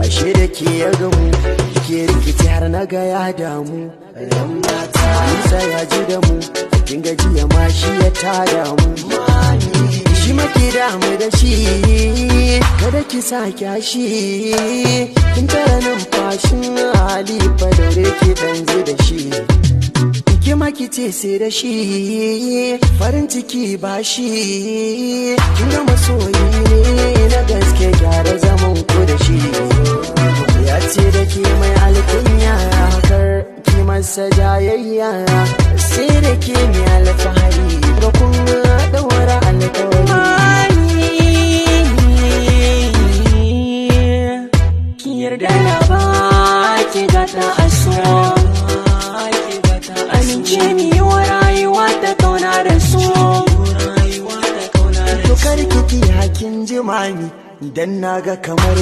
ashe da ke ya gamu ke rikici har na ga ya damu ran mata nisa ya ji da mu kin gajiya ma shi ya tada mu shi maki damu da shi kada ki sa kyashi kin tara numfashin hali fa daure ki dan da shi ki maki ce sai da shi farin ciki ba shi kin ga masoyi ne na gaske gyara zaman ku da shi ya ce da ke mai alkunya kar ki masa jayayya sai da ke mai alfahari ga kun daura alkawari ki yarda na ba ki gata aso amince ni wa rayuwa ta kauna da su to kar ki hakin jimani idan naga kamar